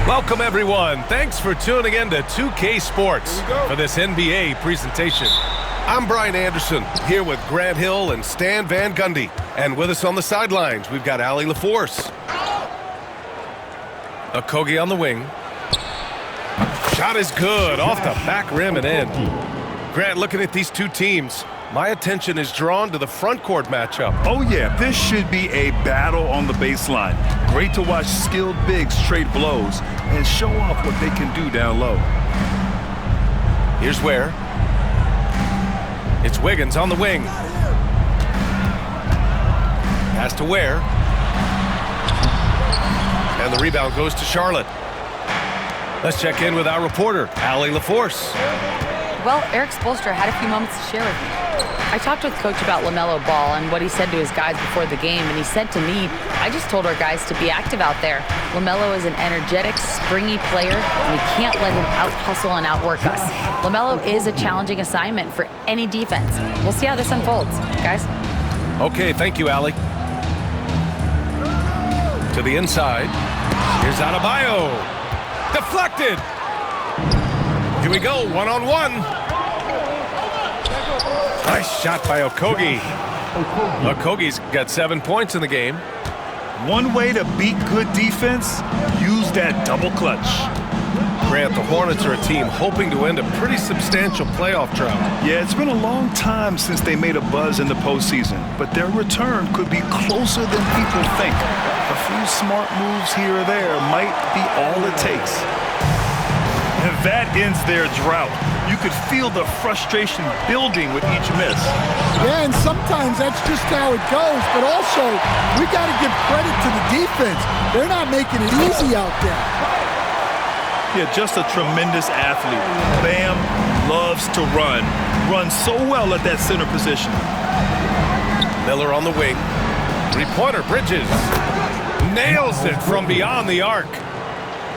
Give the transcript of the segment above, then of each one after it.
Welcome, everyone. Thanks for tuning in to 2K Sports for this NBA presentation. I'm Brian Anderson, here with Grant Hill and Stan Van Gundy. And with us on the sidelines, we've got Allie LaForce. Okogie on the wing. Shot is good, off the back rim and in. Grant, looking at these two teams, my attention is drawn to the front court matchup. Oh yeah, this should be a battle on the baseline. Great to watch skilled bigs trade blows and show off what they can do down low. Here's Ware. It's Wiggins on the wing. Pass to Ware. And the rebound goes to Charlotte. Let's check in with our reporter, Allie LaForce. Well, Erik Spoelstra had a few moments to share with me. I talked with Coach about LaMelo Ball and what he said to his guys before the game, and he said to me, I just told our guys to be active out there. LaMelo is an energetic, springy player, and we can't let him out-hustle and outwork us. LaMelo is a challenging assignment for any defense. We'll see how this unfolds, guys. Okay, thank you, Allie. To the inside. Here's Adebayo. Deflected. Here we go, one-on-one. Nice shot by Okogie. Okogie's got 7 points in the game. One way to beat good defense, use that double clutch. Grant, the Hornets are a team hoping to end a pretty substantial playoff drought. Yeah, it's been a long time since they made a buzz in the postseason, but their return could be closer than people think. A few smart moves here or there might be all it takes. And that ends their drought. You could feel the frustration building with each miss. Yeah, and sometimes that's just how it goes, but also we got to give credit to the defense. They're not making it easy out there. Yeah, just a tremendous athlete. Bam loves to run. Runs so well at that center position. Miller on the wing. Three-pointer, Bridges. Nails it from beyond the arc.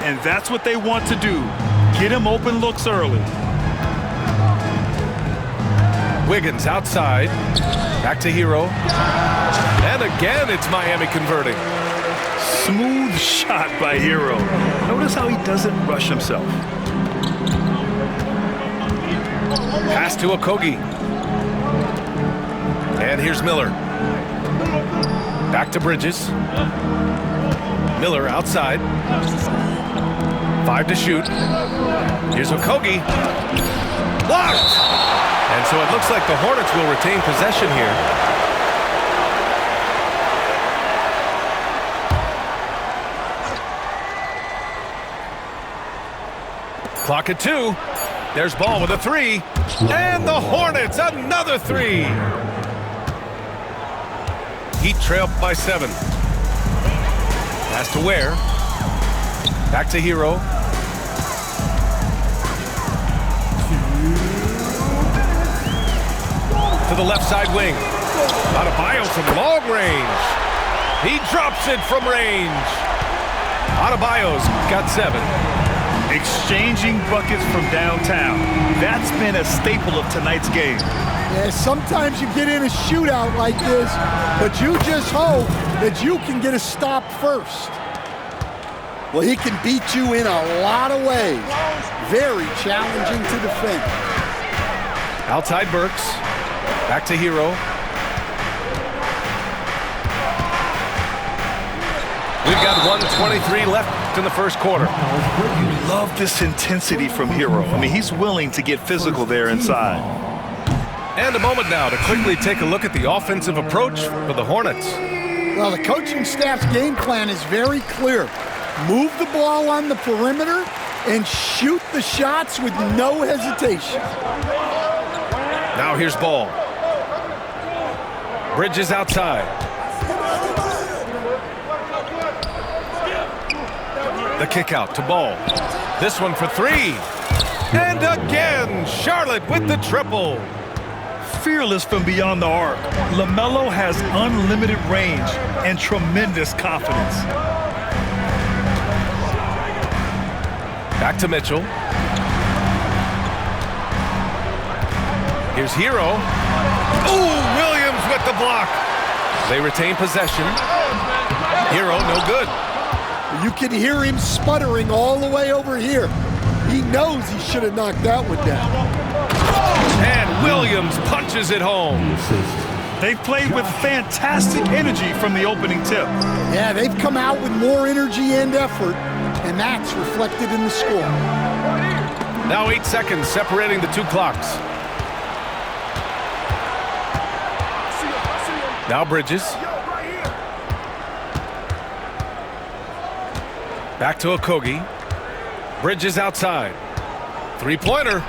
And that's what they want to do. Get him open looks early. Wiggins outside. Back to Hero. And again, it's Miami converting. Smooth shot by Hero. Notice how he doesn't rush himself. Pass to Okogie. And here's Miller. Back to Bridges. Miller outside. 5 to shoot. Here's Okogie. Blocked! And so it looks like the Hornets will retain possession here. Clock at 2. There's Ball with a 3. And the Hornets, another 3. Heat trail by 7. Pass to Ware. Back to Hero. To the left side wing. Adebayo from long range. He drops it from range. Adebayo's got 7. Exchanging buckets from downtown. That's been a staple of tonight's game. Yeah, sometimes you get in a shootout like this, but you just hope that you can get a stop first. Well, he can beat you in a lot of ways. Very challenging to defend. Outside Burks. Back to Hero. We've got 1:23 left in the first quarter. You love this intensity from Hero. I mean, he's willing to get physical there inside. And a moment now to quickly take a look at the offensive approach for the Hornets. Well, the coaching staff's game plan is very clear. Move the ball on the perimeter and shoot the shots with no hesitation. Now here's Ball. Bridges outside. The kick out to Ball. This one for three. And again, Charlotte with the triple. Fearless from beyond the arc, LaMelo has unlimited range and tremendous confidence. Back to Mitchell. Here's Hero. Ooh, Williams with the block. They retain possession. Hero, no good. You can hear him sputtering all the way over here. He knows he should have knocked that one down. And Williams punches it home. They've played with fantastic energy from the opening tip. Yeah, they've come out with more energy and effort, and that's reflected in the score. Now 8 seconds separating the two clocks. Now Bridges. Back to Okogie. Bridges outside. Three-pointer.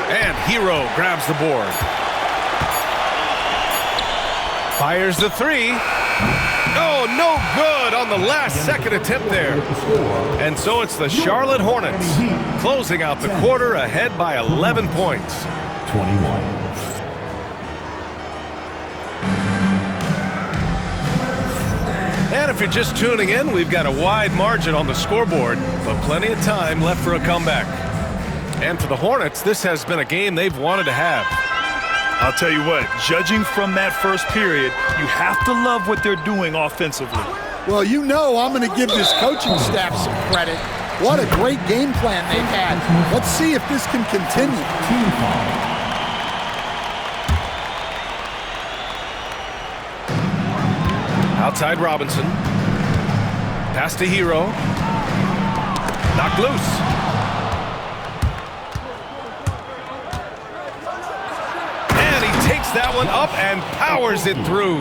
And Hero grabs the board. Fires the three. Oh, no good on the last second attempt there. And so it's the Charlotte Hornets closing out the quarter ahead by 11 points. 21. And if you're just tuning in, we've got a wide margin on the scoreboard, but plenty of time left for a comeback. And for the Hornets, this has been a game they've wanted to have. I'll tell you what, judging from that first period, you have to love what they're doing offensively. Well, you know I'm going to give this coaching staff some credit. What a great game plan they've had. Let's see if this can continue. Outside Robinson. Pass to Hero. Knocked loose. Takes that one up and powers it through.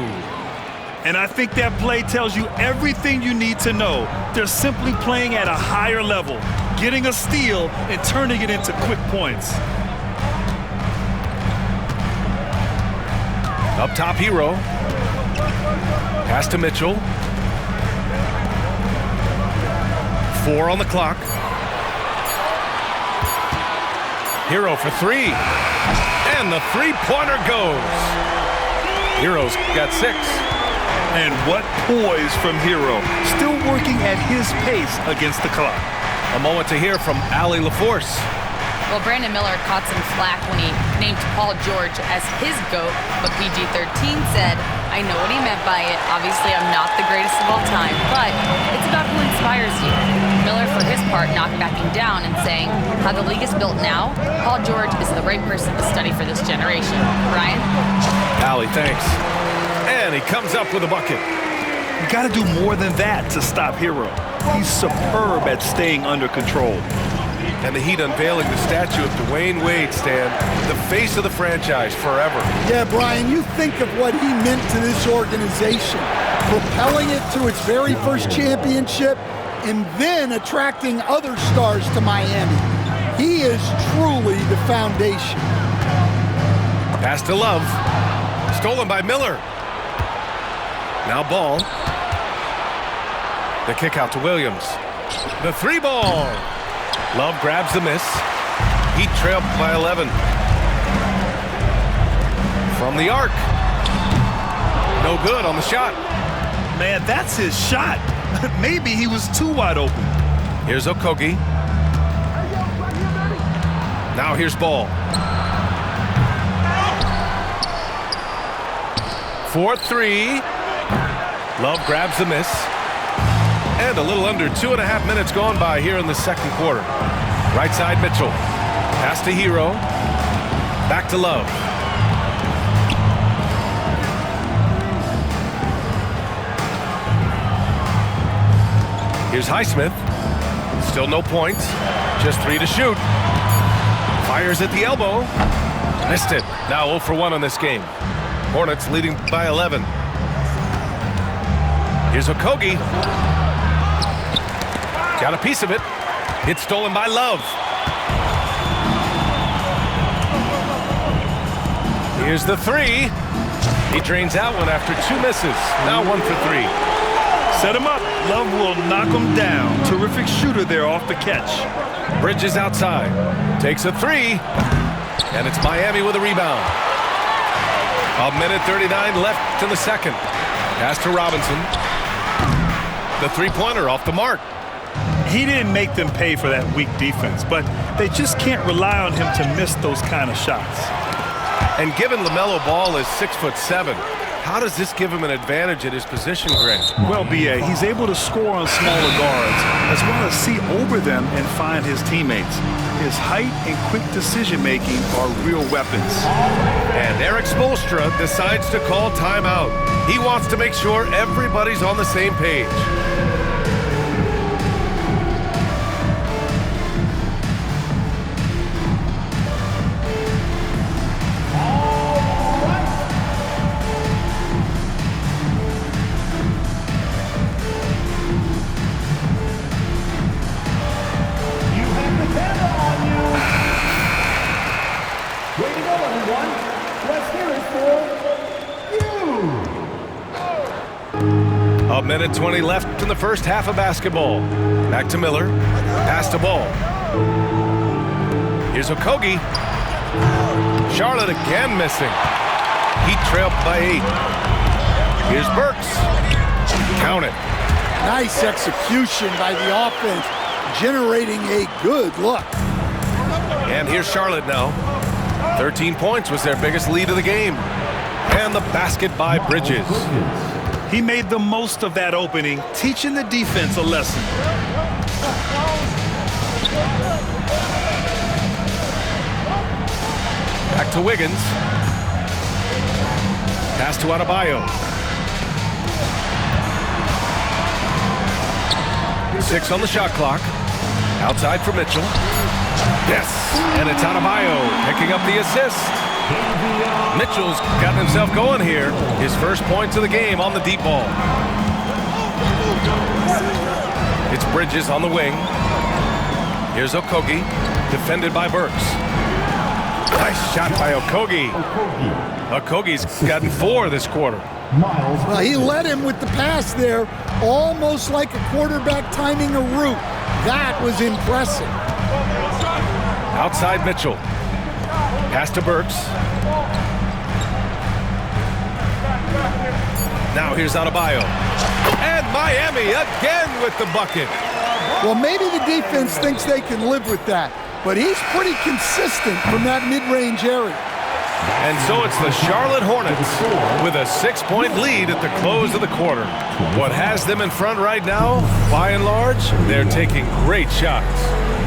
And I think that play tells you everything you need to know. They're simply playing at a higher level, getting a steal and turning it into quick points. Up top, Hero. Pass to Mitchell. 4 on the clock. Hero for three. And the three-pointer goes. Hero's got 6. And what poise from Hero. Still working at his pace against the clock. A moment to hear from Allie LaForce. Well, Brandon Miller caught some flack when he named Paul George as his GOAT, but PG-13 said, I know what he meant by it. Obviously, I'm not the greatest of all time, but it's about who inspires you. Miller, for his part, knocked backing down and saying, how the league is built now, Paul George is the right person to study for this generation. Ryan? Allie, thanks. And he comes up with a bucket. You got to do more than that to stop Hero. He's superb at staying under control. And the Heat unveiling the statue of Dwayne Wade, Stan, the face of the franchise forever. Yeah, Brian, you think of what he meant to this organization, propelling it to its very first championship and then attracting other stars to Miami. He is truly the foundation. Pass to Love. Stolen by Miller. Now Ball. The kick out to Williams. The three ball. Love grabs the miss. Heat trailed by 11. From the arc. No good on the shot. Man, that's his shot. Maybe he was too wide open. Here's Okogie. Now here's Ball. 4-3. Love grabs the miss. And a little under 2.5 minutes gone by here in the second quarter. Right side Mitchell. Pass to Hero. Back to Love. Here's Highsmith. Still no points. Just 3 to shoot. Fires at the elbow. Missed it. Now 0 for 1 on this game. Hornets leading by 11. Here's Okogie. Got a piece of it. It's stolen by Love. Here's the three. He drains that one after 2 misses. Now 1 for 3. Set him up. Love will knock him down. Terrific shooter there off the catch. Bridges outside. Takes a 3. And it's Miami with a rebound. 1:39 left in the second. Pass to Robinson. The three-pointer off the mark. He didn't make them pay for that weak defense, but they just can't rely on him to miss those kind of shots. And given LaMelo Ball is 6'7", how does this give him an advantage at his position, Grant? Well, B.A., he's able to score on smaller guards, as well as see over them and find his teammates. His height and quick decision-making are real weapons. And Erik Spoelstra decides to call timeout. He wants to make sure everybody's on the same page. A minute 20 left in the first half of basketball. Back to Miller. Pass to Ball. Here's Okogie. Charlotte again missing. Heat trailed by 8. Here's Burks. Count it. Nice execution by the offense, generating a good look. And here's Charlotte now. 13 points was their biggest lead of the game. And the basket by Bridges. He made the most of that opening, teaching the defense a lesson. Back to Wiggins. Pass to Adebayo. 6 on the shot clock. Outside for Mitchell. Yes, and it's Adebayo picking up the assist. Mitchell's gotten himself going here. His first points of the game on the deep ball. It's Bridges on the wing. Here's Okogie, defended by Burks. Nice shot by Okogie. Okogie's gotten 4 this quarter. Well, he led him with the pass there, almost like a quarterback timing a route. That was impressive. Outside Mitchell. Pass to Burks. Now here's Adebayo. And Miami again with the bucket. Well, maybe the defense thinks they can live with that, but he's pretty consistent from that mid-range area. And so it's the Charlotte Hornets with a 6-point lead at the close of the quarter. What has them in front right now, by and large, they're taking great shots.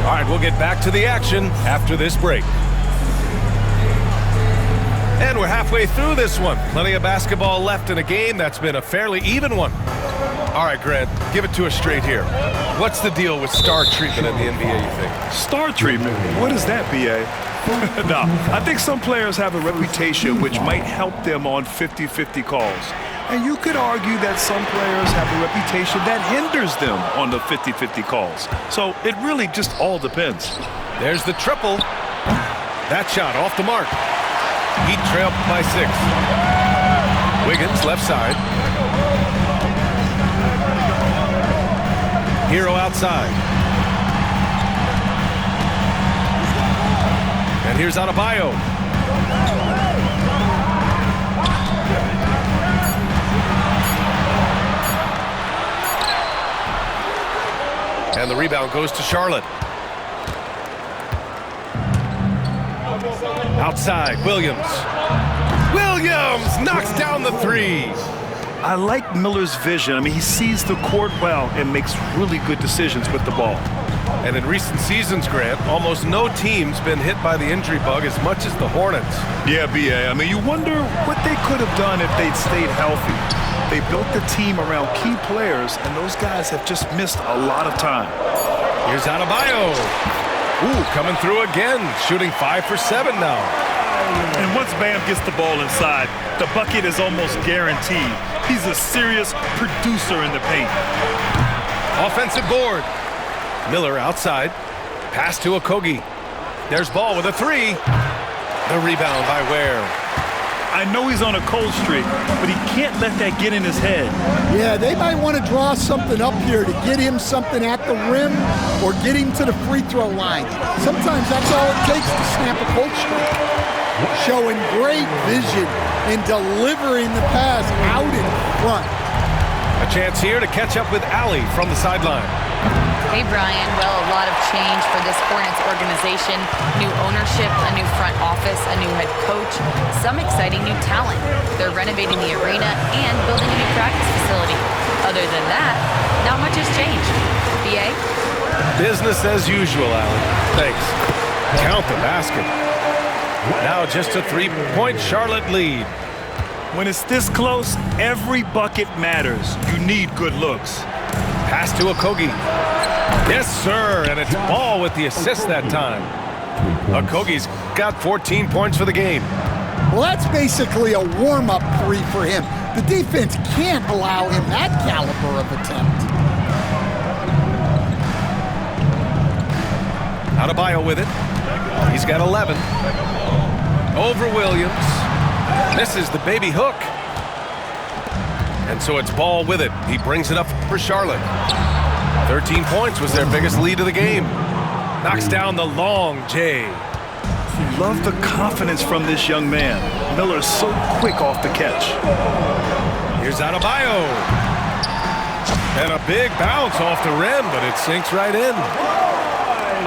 All right, we'll get back to the action after this break. And we're halfway through this one. Plenty of basketball left in a game that's been a fairly even one. All right, Grant, give it to us straight here. What's the deal with star treatment in the NBA, you think? Star treatment? What is that, B.A.? No, I think some players have a reputation which might help them on 50-50 calls. And you could argue that some players have a reputation that hinders them on the 50-50 calls. So it really just all depends. There's the triple. That shot off the mark. Heat trailed by 6. Wiggins left side. Hero outside. And here's Adebayo. And the rebound goes to Charlotte. Outside, Williams. Williams knocks down the 3. I like Miller's vision. I mean, he sees the court well and makes really good decisions with the ball. And in recent seasons, Grant, almost no team's been hit by the injury bug as much as the Hornets. Yeah, B.A. I mean, you wonder what they could have done if they'd stayed healthy. They built the team around key players, and those guys have just missed a lot of time. Here's Adebayo. Ooh, coming through again, shooting 5 for 7 now. And once Bam gets the ball inside, the bucket is almost guaranteed. He's a serious producer in the paint. Offensive board. Miller outside. Pass to Okogie. There's Ball with a three. The rebound by Ware. I know he's on a cold streak, but he can't let that get in his head. Yeah, they might want to draw something up here to get him something at the rim or get him to the free throw line. Sometimes that's all it takes to snap a cold streak. Showing great vision and delivering the pass out in front. A chance here to catch up with Allie from the sideline. Hey, Brian. Well, a lot of change for this Hornets organization. New ownership, a new front office, a new head coach, some exciting new talent. They're renovating the arena and building a new practice facility. Other than that, not much has changed. BA? Business as usual, Allie. Thanks. Count the basket. Now just a three-point Charlotte lead. When it's this close, every bucket matters. You need good looks. Pass to Okogie. Yes, sir, and it's Ball with the assist that time. Okogie's got 14 points for the game. Well, that's basically a warm-up three for him. The defense can't allow him that caliber of attempt. Adebayo with it. He's got 11. Over Williams. Misses the baby hook. And so it's Ball with it. He brings it up for Charlotte. 13 points was their biggest lead of the game. Knocks down the long J. Love the confidence from this young man. Miller's so quick off the catch. Here's Adebayo. And a big bounce off the rim, but it sinks right in.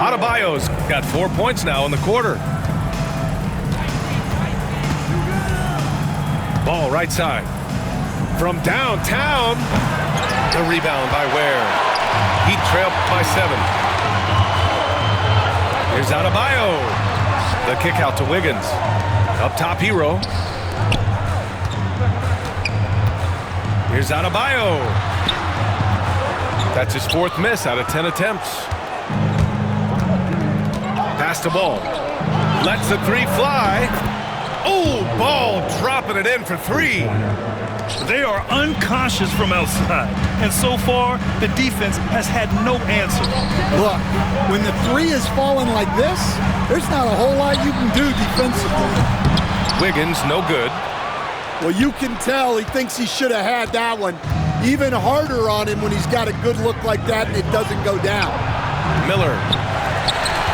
Adebayo's got 4 points now in the quarter. Ball right side. From downtown, the rebound by Ware. Heat trailed by 7. Here's Adebayo. The kick out to Wiggins. Up top, Hero. Here's Adebayo. That's his 4th miss out of 10 attempts. Pass to Ball. Lets the three fly. Oh, Ball dropping it in for 3. They are unconscious from outside, and so far, the defense has had no answer. Look, when the three is falling like this, there's not a whole lot you can do defensively. Wiggins, no good. Well, you can tell he thinks he should have had that one. Even harder on him when he's got a good look like that and it doesn't go down. Miller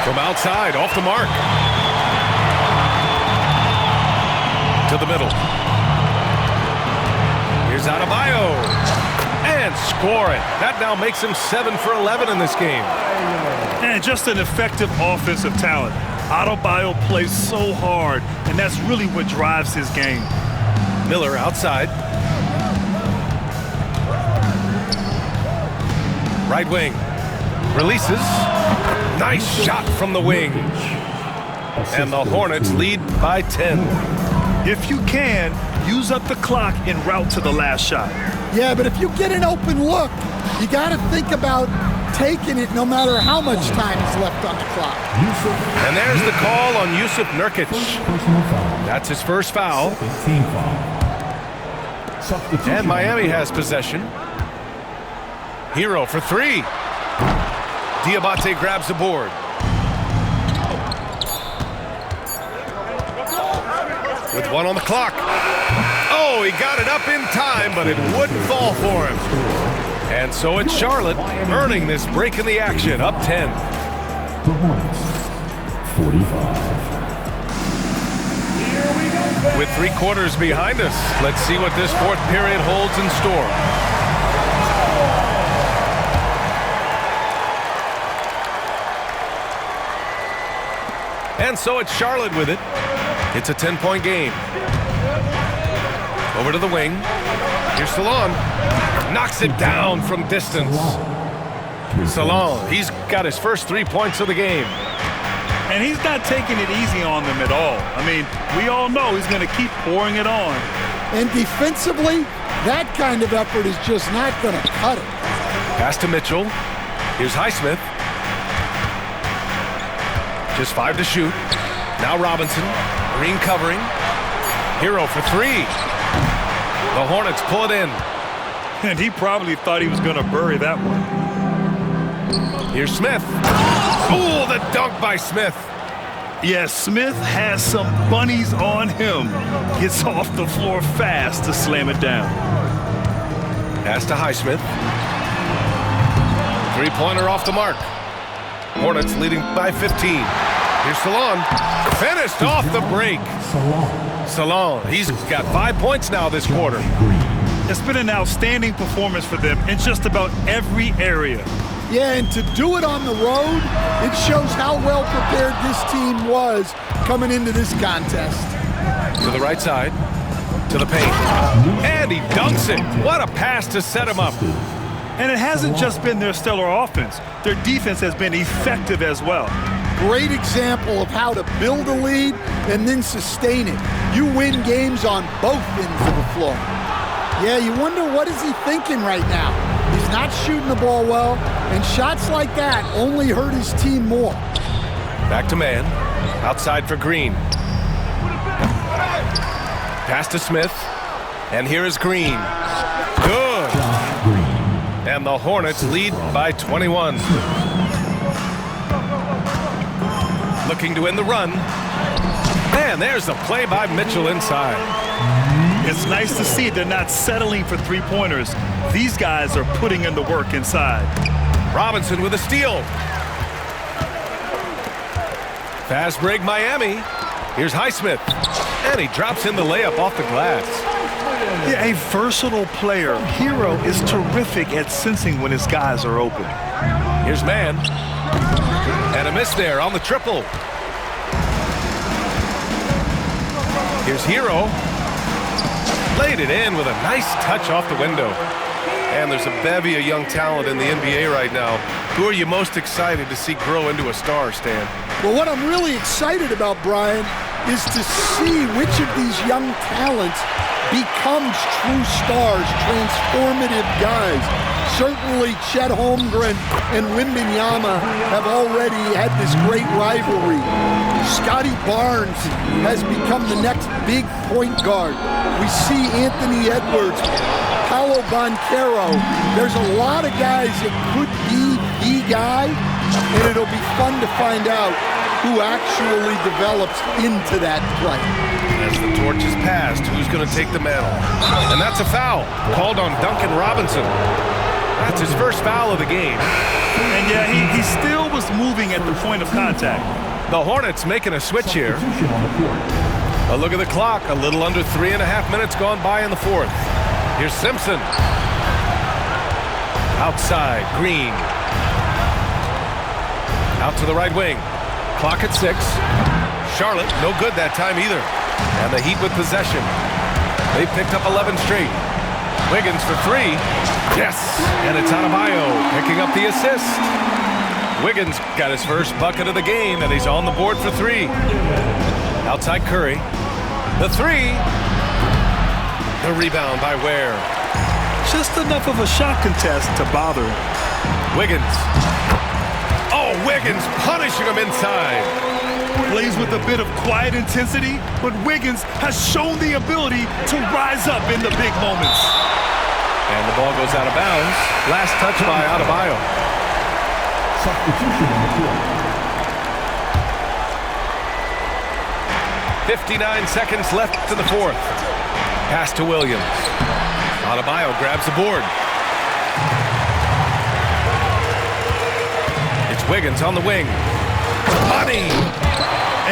from outside, off the mark. To the middle. Here's Adebayo. And score it. That now makes him 7 for 11 in this game. And just an effective offensive talent. Adebayo plays so hard, and that's really what drives his game. Miller outside. Right wing. Releases. Nice shot from the wing. And the Hornets lead by 10. If you can, use up the clock en route to the last shot. Yeah, but if you get an open look, you got to think about taking it no matter how much time is left on the clock. And there's the call on Jusuf Nurkic. That's his first foul. And Miami has possession. Hero for 3. Diabate grabs the board. With 1 on the clock. Oh, he got it up in time, but it wouldn't fall for him. And so it's Charlotte earning this break in the action, up 10. The Hornets, 45. With 3 quarters behind us, let's see what this 4th period holds in store. And so it's Charlotte with it. It's a 10-point game. Over to the wing. Here's Salon. Knocks it down from distance. Salon, he's got his first 3 points of the game. And he's not taking it easy on them at all. I mean, we all know he's going to keep pouring it on. And defensively, that kind of effort is just not going to cut it. Pass to Mitchell. Here's Highsmith. Just 5 to shoot. Now Robinson. Green covering. Hero for three. The Hornets pull it in. And he probably thought he was going to bury that one. Here's Smith. Ooh, the dunk by Smith. Yes, Smith has some bunnies on him. Gets off the floor fast to slam it down. Pass to Highsmith. Three-pointer off the mark. Hornets leading by 15. Here's Salon. Finished off the break. Salon. He's got 5 points now this quarter. It's been an outstanding performance for them in just about every area. Yeah, and to do it on the road, it shows how well prepared this team was coming into this contest. To the right side. To the paint. And he dunks it. What a pass to set him up. And it hasn't just been their stellar offense. Their defense has been effective as well. Great example of how to build a lead and then sustain it. You win games on both ends of the floor. Yeah, you wonder what is he thinking right now. He's not shooting the ball well, and shots like that only hurt his team more. Back to man. Outside for Green. Pass to Smith. And here is Green. Good. And the Hornets lead by 21. Looking to win the run. And there's the play by Mitchell inside. It's nice to see they're not settling for three-pointers. These guys are putting in the work inside. Robinson with a steal. Fast break Miami. Here's Highsmith. And he drops in the layup off the glass. Yeah, a versatile player. Hero is terrific at sensing when his guys are open. Here's man. And a miss there on the triple. Here's Hero. Laid it in with a nice touch off the window. And there's a bevy of young talent in the NBA right now. Who are you most excited to see grow into a star, Stan? Well, what I'm really excited about, Brian, is to see which of these young talents becomes true stars, transformative guys. Certainly Chet Holmgren and Wembanyama have already had this great rivalry. Scotty Barnes has become the next big point guard. We see Anthony Edwards, Paolo Banchero. There's a lot of guys that could be the guy, and it'll be fun to find out who actually develops into that play. As the torch is passed, who's going to take the mantle? And that's a foul called on Duncan Robinson. That's his first foul of the game. And yeah, he still was moving at the point of contact. The Hornets making a switch here. A look at the clock. A little under 3.5 minutes gone by in the fourth. Here's Simpson. Outside, Green. Out to the right wing. Clock at 6. Charlotte, no good that time either. And the Heat with possession. They picked up 11 straight. Wiggins for 3. Yes! And it's Adebayo picking up the assist. Wiggins got his first bucket of the game, and he's on the board for 3. Outside Curry. The 3. The rebound by Ware. Just enough of a shot contest to bother him. Wiggins. Oh, Wiggins punishing him inside. Plays with a bit of quiet intensity, but Wiggins has shown the ability to rise up in the big moments. And the ball goes out of bounds. Last touch by Adebayo. Substitution on the court. 59 seconds left in the fourth. Pass to Williams. Adebayo grabs the board. It's Wiggins on the wing. Money!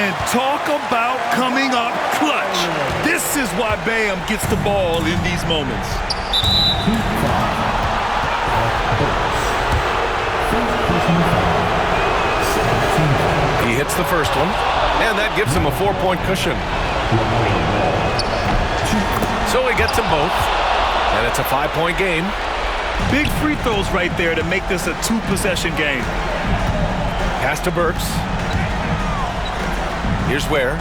And talk about coming up clutch. This is why Bam gets the ball in these moments. He hits the first one, and that gives him a 4-point cushion. So he gets them both, and it's a 5-point game. Big free throws right there to make this a 2-possession game. Pass to Burks. Here's Ware.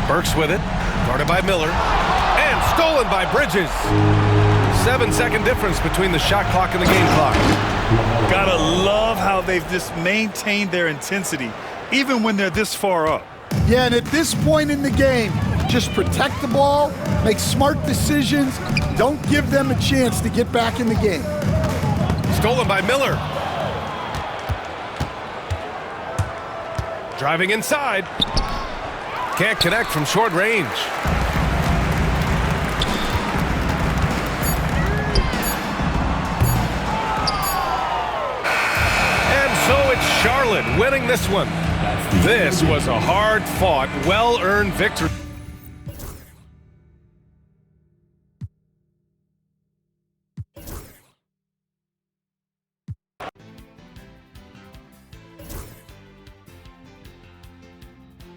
Burks with it, guarded by Miller, and stolen by Bridges. 7-second difference between the shot clock and the game clock. Gotta love how they've just maintained their intensity, even when they're this far up. Yeah, and at this point in the game, just protect the ball, make smart decisions, don't give them a chance to get back in the game. Stolen by Miller. Driving inside. Can't connect from short range. And so it's Charlotte winning this one. This was a hard-fought, well-earned victory.